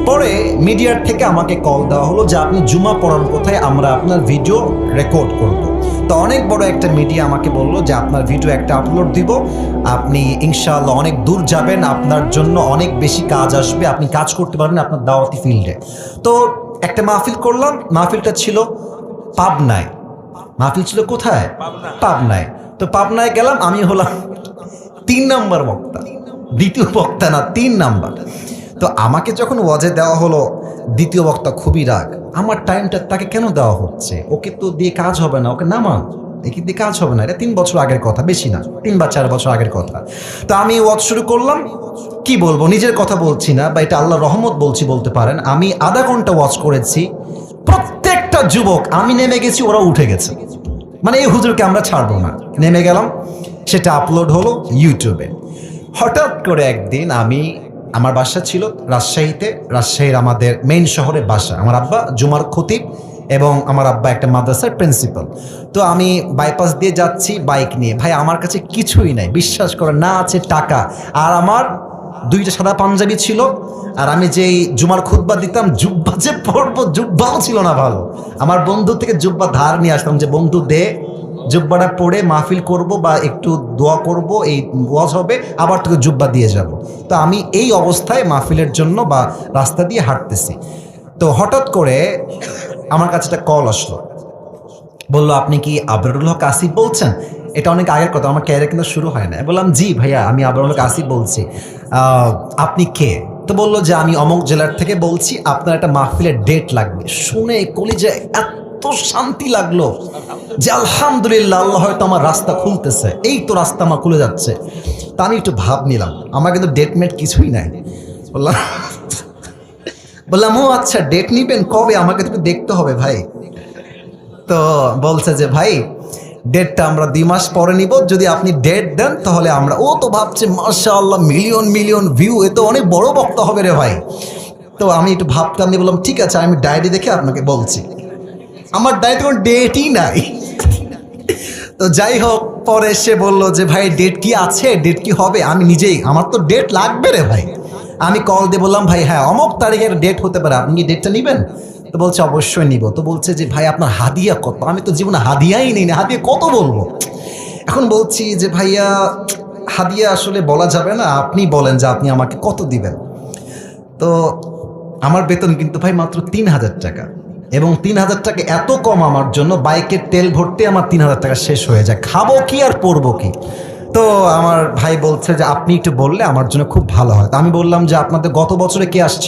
পরে মিডিয়ার থেকে আমাকে কল দেওয়া হলো যে আপনি জুমা পড়ান কোথায়, আমরা আপনার ভিডিও রেকর্ড করব। তো অনেক বড় একটা মিডিয়া আমাকে বললো যে আপনার ভিডিও একটা আপলোড দিব, আপনি ইনশাআল্লাহ অনেক দূর যাবেন, আপনার জন্য অনেক বেশি কাজ আসবে, আপনি কাজ করতে পারবেন আপনার দাওয়াতি ফিল্ডে। তো একটা মাহফিল করলাম, মাহফিলটা ছিল পাবনায়। মাহফিল ছিল কোথায়? পাবনায়। তো পাবনায় গেলাম, আমি হলাম 3 নাম্বার বক্তা, দ্বিতীয় বক্তা না, 3 নাম্বার। তো আমাকে যখন ওয়াজে দেওয়া হলো, দ্বিতীয় বক্তা খুবই রাগ, আমার টাইমটা তাকে কেন দেওয়া হচ্ছে, ওকে তো দিয়ে কাজ হবে না, ওকে নামান, একে দিয়ে কাজ হবে না, এটা 3 বছর আগের কথা, বেশি না, 3 বা 4 বছর আগের কথা। তো আমি ওয়াজ শুরু করলাম, কি বলবো, নিজের কথা বলছি না বা এটা আল্লাহর রহমত বলছি বলতে পারেন। আমি আধা ঘন্টা ওয়াজ করেছি, প্রত্যেকটা যুবক, আমি নেমে গেছি ওরা উঠে গেছে, মানে এই হুজুরকে আমরা ছাড়বো না। নেমে গেলাম, সেটা আপলোড হলো ইউটিউবে। হঠাৎ করে একদিন আমার বাসা ছিল রাজশাহীতে, রাজশাহীর আমাদের মেইন শহরে বাসা, আমার আব্বা জুমার খতিব এবং আমার আব্বা একটা মাদ্রাসার প্রিন্সিপাল। তো আমি বাইপাস দিয়ে যাচ্ছি বাইক নিয়ে, ভাই আমার কাছে কিছুই নাই, বিশ্বাস করে না আছে টাকা, আর আমার 2টা সাদা পাঞ্জাবি ছিল, আর আমি যেই জুমার খুতবা দিতাম, জুব্বা যে পরবো, জুব্বাও ছিল না ভালো। আমার বন্ধু থেকে জুব্বা ধার নিয়ে আসতাম যে বন্ধু দে, জুব্বাটা পরে মাহফিল করব বা একটু দোয়া করব, এই ওয়াজ হবে, আবার তোকে জুব্বা দিয়ে যাব। তো আমি এই অবস্থায় মাহফিলের জন্য বা রাস্তা দিয়ে হাঁটতেছি। তো হঠাৎ করে আমার কাছে একটা কল আসলো, বললো আপনি কি আবরারুল হক আসিফ বলছেন? এটা অনেক আগের কথা, আমার ক্যারিয়ার কিন্তু শুরু হয় না। বললাম জি ভাইয়া, আমি আবরারুল হক আসিফ বলছি। আপনি কে? তো বললো যে আমি অমুক জেলার থেকে বলছি, আপনার একটা মাহফিলের ডেট লাগবে। শুনে কলিজায় এত শান্তি লাগলো যে আলহামদুলিল্লাহ, আল্লাহ হয়তো আমার রাস্তা খুলতেছে, এই তো রাস্তা আমার খুলে যাচ্ছে। তা আমি একটু ভাব নিলাম, আমার কিন্তু ডেট মেট কিছুই নাই। বললাম ও আচ্ছা, ডেট নিবেন কবে, আমাকে তো দেখতে হবে ভাই। তো বলছে যে ভাই ডেটটা আমরা 2 মাস পরে নিব, যদি আপনি ডেট দেন তাহলে আমরা। ও তো ভাবছে মাশাআল্লাহ, মিলিয়ন মিলিয়ন ভিউ, এ তো অনেক বড় বক্তা হবে রে ভাই। তো আমি একটু ভাবতাম, আমি বললাম ঠিক আছে, আমি ডায়েরি দেখে আপনাকে বলছি। আমার ডায়েরিতে কোনো ডেটই নাই। তো যাই হোক, পরে সে বললো যে ভাই ডেট কি আছে, ডেট কি হবে? আমি নিজেই, আমার তো ডেট লাগবে রে ভাই। আমি কল দিয়ে বললাম ভাই হ্যাঁ অমুক তারিখের ডেট হতে পারে, আপনি কি ডেটটা নেবেন? তো বলছে অবশ্যই নিব। তো বলছে যে ভাই আপনার হাদিয়া কত? আমি তো জীবনে হাদিয়াই নেই না, হাদিয়া কত বলবো। এখন বলছি যে ভাইয়া হাদিয়া আসলে বলা যাবে না, আপনি বলেন যে আপনি আমাকে কত দিবেন। তো আমার বেতন কিন্তু ভাই মাত্র 3,000 টাকা, এবং 3,000 টাকা এত কম আমার জন্য, বাইকের তেল ভরতে আমার 3,000 টাকা শেষ হয়ে যায়, খাবো কি আর পরবো কি। তো আমার ভাই বলছে যে আপনি একটু বললে আমার জন্য খুব ভালো হয়। তো আমি বললাম যে আপনাদের গত বছরে কে আসছে?